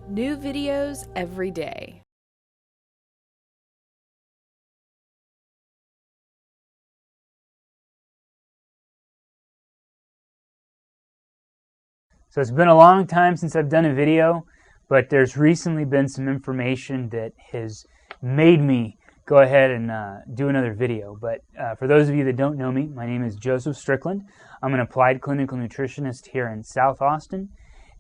New videos every day. So it's been a long time since I've done a video, but there's recently been some information that has made me go ahead and do another video. But for those of you that don't know me, my name is Joseph Strickland. I'm an applied clinical nutritionist here in South Austin.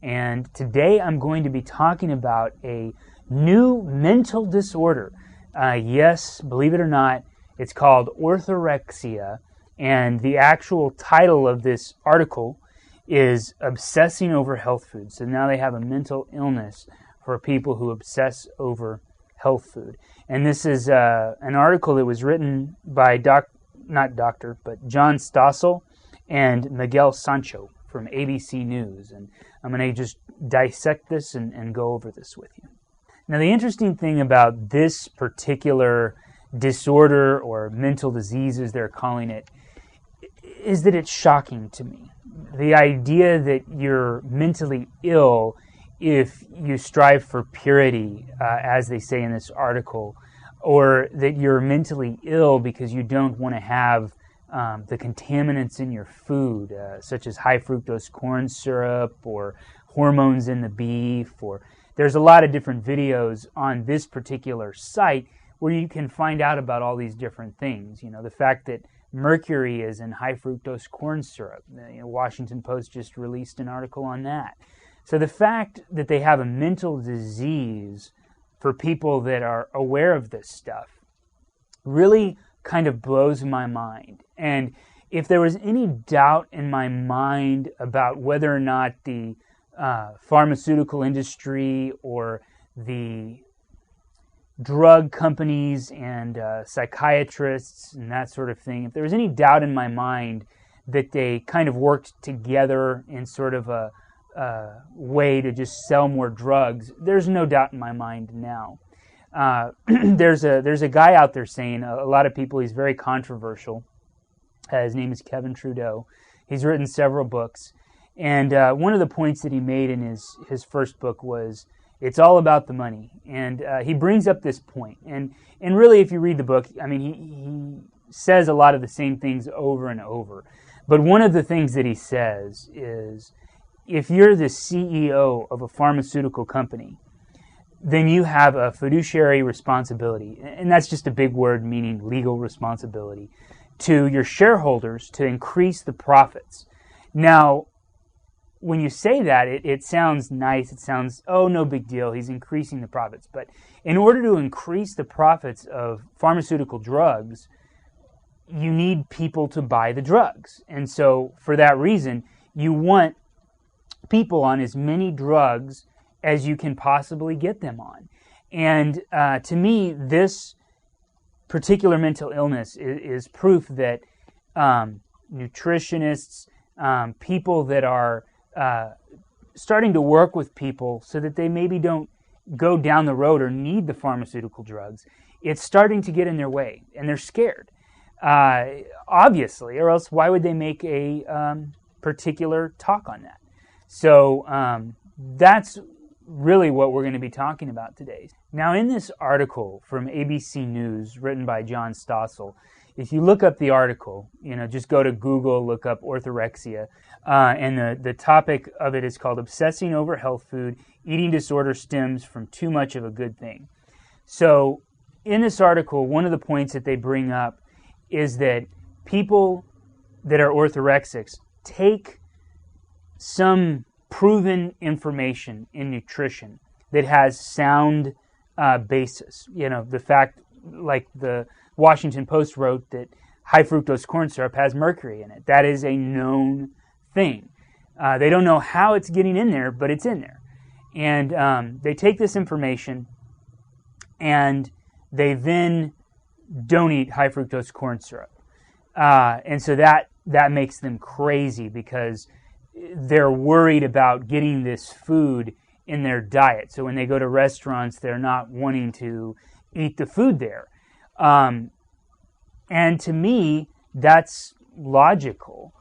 And today I'm going to be talking about a new mental disorder. Yes, believe it or not, it's called orthorexia. And the actual title of this article is Obsessing Over Health Food. So now they have a mental illness for people who obsess over health food. And this is an article that was written by John Stossel and Miguel Sancho from ABC News. And I'm going to just dissect this and go over this with you. Now, the interesting thing about this particular disorder or mental disease, as they're calling it, is that it's shocking to me. The idea that you're mentally ill if you strive for purity, as they say in this article, or that you're mentally ill because you don't want to have the contaminants in your food, such as high fructose corn syrup or hormones in the beef. There's a lot of different videos on this particular site where you can find out about all these different things. You know, the fact that mercury is in high fructose corn syrup. Washington Post just released an article on that. So the fact that they have a mental disease for people that are aware of this stuff really kind of blows my mind. And if there was any doubt in my mind about whether or not the pharmaceutical industry or the drug companies and psychiatrists and that sort of thing, if there was any doubt in my mind that they kind of worked together in sort of a way to just sell more drugs, there's no doubt in my mind now. There's a guy out there saying, a lot of people, he's very controversial. His name is Kevin Trudeau. He's written several books. And one of the points that he made in his first book was, it's all about the money. And he brings up this point. And really, if you read the book, I mean, he says a lot of the same things over and over. But one of the things that he says is, if you're the CEO of a pharmaceutical company, then you have a fiduciary responsibility, and that's just a big word meaning legal responsibility, to your shareholders to increase the profits. Now, when you say that, it sounds nice. It sounds, oh, no big deal, he's increasing the profits. But in order to increase the profits of pharmaceutical drugs, you need people to buy the drugs. And so for that reason, you want people on as many drugs as you can possibly get them on. And to me, this particular mental illness is proof that nutritionists, people that are starting to work with people so that they maybe don't go down the road or need the pharmaceutical drugs, it's starting to get in their way, and they're scared. Obviously, or else why would they make a particular talk on that? So that's really what we're going to be talking about today. Now, in this article from ABC News written by John Stossel, if you look up the article, just go to Google, look up orthorexia, and the topic of it is called Obsessing Over Health Food, Eating Disorder Stems from Too Much of a Good Thing. So in this article, one of the points that they bring up is that people that are orthorexics take some proven information in nutrition that has sound basis. The fact, like the Washington Post wrote, that high fructose corn syrup has mercury in it. That is a known thing. They don't know how it's getting in there, but it's in there. And they take this information and they then don't eat high fructose corn syrup. And so that makes them crazy because they're worried about getting this food in their diet. So when they go to restaurants, they're not wanting to eat the food there. And to me, that's logical.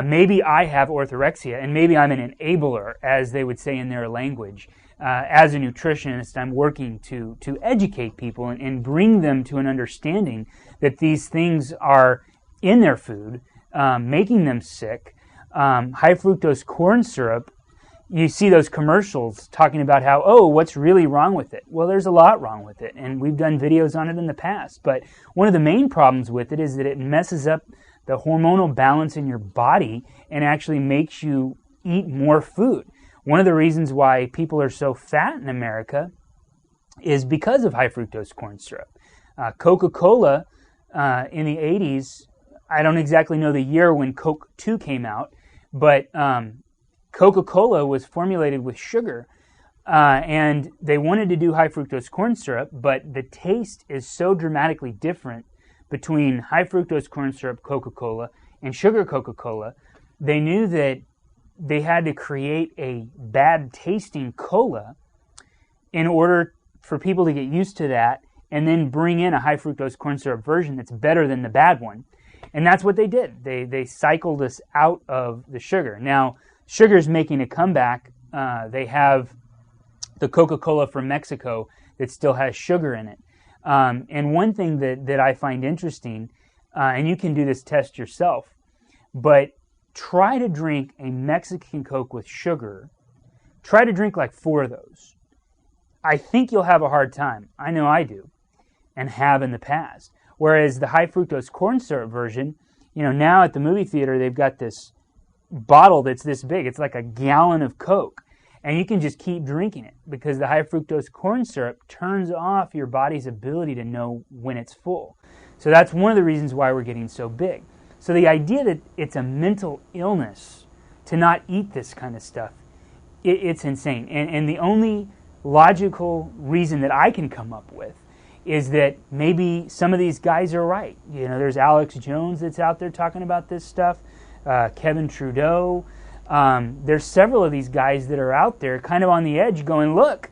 maybe I have orthorexia, and maybe I'm an enabler, as they would say in their language. As a nutritionist, I'm working to educate people and bring them to an understanding that these things are in their food, making them sick. High fructose corn syrup, you see those commercials talking about how, oh, what's really wrong with it? Well, there's a lot wrong with it, and we've done videos on it in the past. But one of the main problems with it is that it messes up the hormonal balance in your body and actually makes you eat more food. One of the reasons why people are so fat in America is because of high fructose corn syrup. Coca-Cola in the 80s, I don't exactly know the year when Coke 2 came out, but Coca-Cola was formulated with sugar, and they wanted to do high fructose corn syrup, but the taste is so dramatically different between high fructose corn syrup Coca-Cola and sugar Coca-Cola. They knew that they had to create a bad tasting cola in order for people to get used to that, and then bring in a high fructose corn syrup version that's better than the bad one. And that's what they did. They cycled us out of the sugar. Now, sugar's making a comeback. They have the Coca-Cola from Mexico that still has sugar in it. And one thing that I find interesting, and you can do this test yourself, but try to drink a Mexican Coke with sugar. Try to drink like 4 of those. I think you'll have a hard time. I know I do, and have in the past. Whereas the high fructose corn syrup version, now at the movie theater, they've got this bottle that's this big. It's like a gallon of Coke. And you can just keep drinking it because the high fructose corn syrup turns off your body's ability to know when it's full. So that's one of the reasons why we're getting so big. So the idea that it's a mental illness to not eat this kind of stuff, it's insane. And the only logical reason that I can come up with is that maybe some of these guys are right. There's Alex Jones that's out there talking about this stuff, Kevin Trudeau. There's several of these guys that are out there kind of on the edge going, look,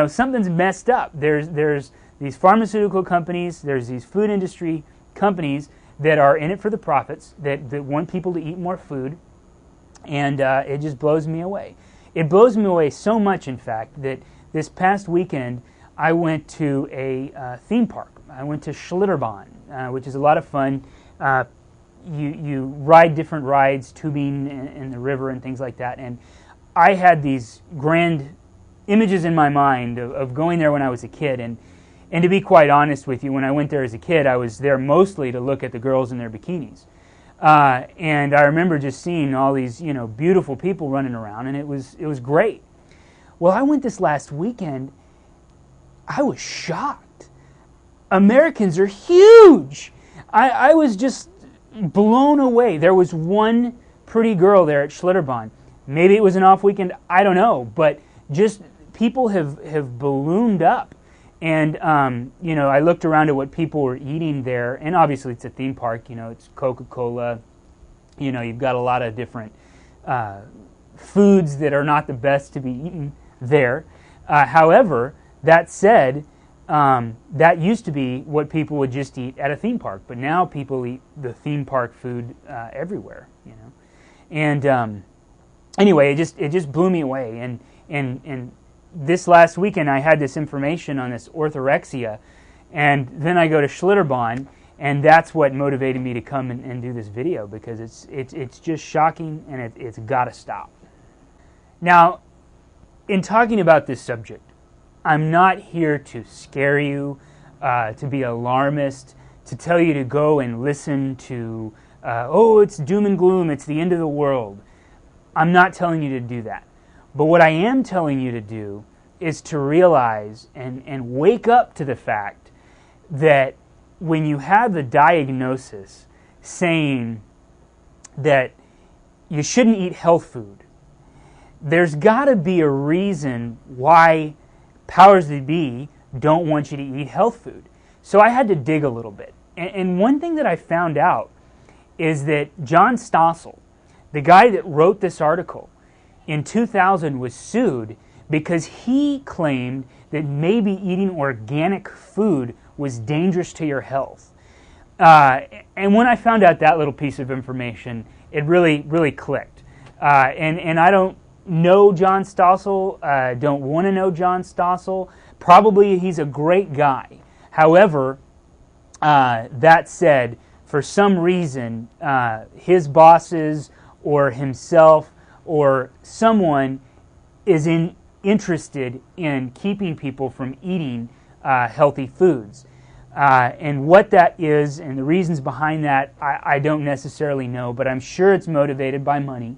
something's messed up. There's these pharmaceutical companies, there's these food industry companies that are in it for the profits, that want people to eat more food, and it just blows me away. It blows me away so much, in fact, that this past weekend I went to a theme park. I went to Schlitterbahn, which is a lot of fun. You ride different rides, tubing in the river and things like that. And I had these grand images in my mind of going there when I was a kid. And to be quite honest with you, when I went there as a kid, I was there mostly to look at the girls in their bikinis. And I remember just seeing all these, beautiful people running around, and it was great. Well, I went this last weekend. I was shocked. Americans are huge. I was just blown away. There was one pretty girl there at Schlitterbahn. Maybe it was an off weekend, I don't know, but just people have ballooned up. And, I looked around at what people were eating there, and obviously it's a theme park, it's Coca-Cola, you've got a lot of different foods that are not the best to be eaten there. However, that said, that used to be what people would just eat at a theme park, but now people eat the theme park food everywhere, And anyway, it just blew me away. And this last weekend, I had this information on this orthorexia, and then I go to Schlitterbahn, and that's what motivated me to come and do this video, because it's just shocking, and it's got to stop. Now, in talking about this subject, I'm not here to scare you, to be alarmist, to tell you to go and listen to, it's doom and gloom, it's the end of the world. I'm not telling you to do that. But what I am telling you to do is to realize and wake up to the fact that when you have the diagnosis saying that you shouldn't eat health food, there's got to be a reason why powers that be don't want you to eat health food. So I had to dig a little bit. And one thing that I found out is that John Stossel, the guy that wrote this article, in 2000 was sued because he claimed that maybe eating organic food was dangerous to your health. And when I found out that little piece of information, it really clicked. And I don't know John Stossel, don't want to know John Stossel. Probably he's a great guy. However, that said, for some reason, his bosses or himself or someone is interested in keeping people from eating healthy foods. And what that is and the reasons behind that, I don't necessarily know, but I'm sure it's motivated by money.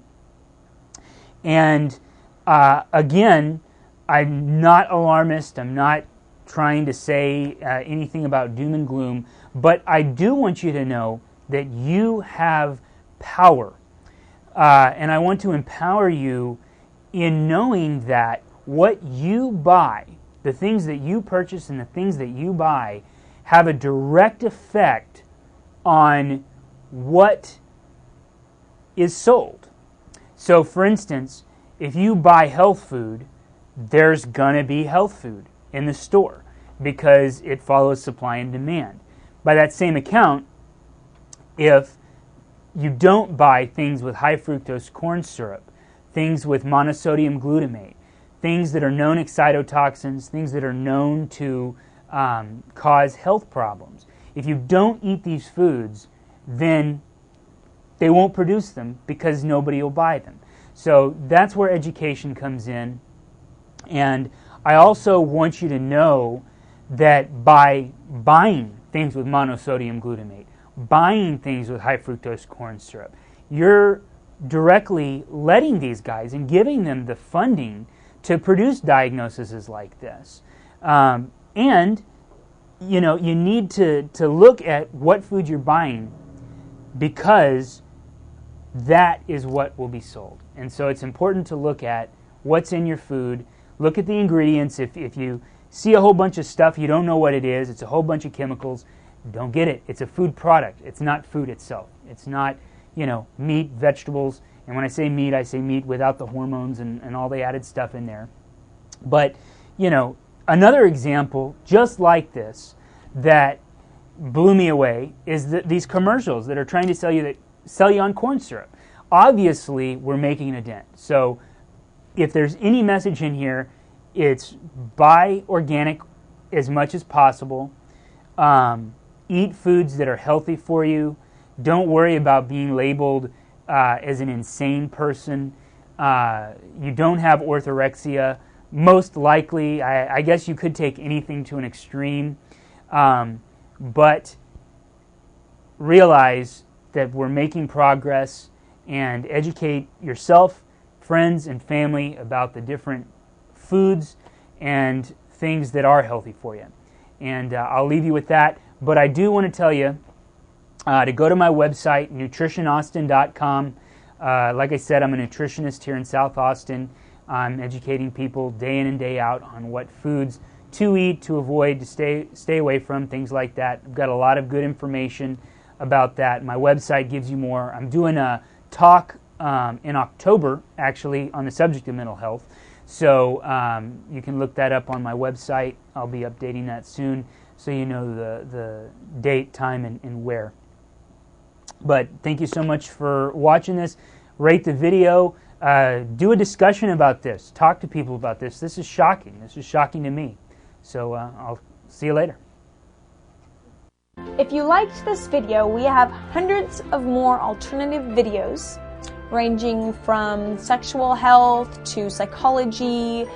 And again, I'm not alarmist. I'm not trying to say anything about doom and gloom, but I do want you to know that you have power. And I want to empower you in knowing that what you buy, the things that you purchase and the things that you buy, have a direct effect on what is sold. So, for instance, if you buy health food, there's going to be health food in the store because it follows supply and demand. By that same account, if you don't buy things with high fructose corn syrup, things with monosodium glutamate, things that are known excitotoxins, things that are known to cause health problems, if you don't eat these foods, then they won't produce them because nobody will buy them. So that's where education comes in. And I also want you to know that by buying things with monosodium glutamate, buying things with high fructose corn syrup, you're directly letting these guys and giving them the funding to produce diagnoses like this. And you know, you need to look at what food you're buying because that is what will be sold. And so it's important to look at what's in your food. Look at the ingredients. If you see a whole bunch of stuff, you don't know what it is, it's a whole bunch of chemicals, don't get it. It's a food product. It's not food itself. It's not, you know, meat, vegetables. And when I say meat without the hormones and all the added stuff in there. But, you know, another example just like this that blew me away is these commercials that are trying to sell you on corn syrup. Obviously, we're making a dent. So if there's any message in here, it's buy organic as much as possible. Eat foods that are healthy for you. Don't worry about being labeled as an insane person. You don't have orthorexia. Most likely, I guess you could take anything to an extreme. But realize that we're making progress and educate yourself, friends, and family about the different foods and things that are healthy for you. And I'll leave you with that. But I do want to tell you to go to my website, nutritionaustin.com. Like I said, I'm a nutritionist here in South Austin. I'm educating people day in and day out on what foods to eat, to avoid, to stay away from, things like that. I've got a lot of good information about that. My website gives you more. I'm doing a talk in October, actually, on the subject of mental health. So you can look that up on my website. I'll be updating that soon so you know the date, time, and where. But thank you so much for watching this. Rate the video. Do a discussion about this. Talk to people about this. This is shocking. This is shocking to me. So I'll see you later. If you liked this video, we have hundreds of more alternative videos ranging from sexual health to psychology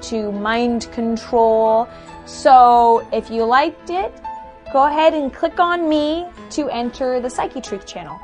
to mind control. So if you liked it, go ahead and click on me to enter the Psychetruth channel.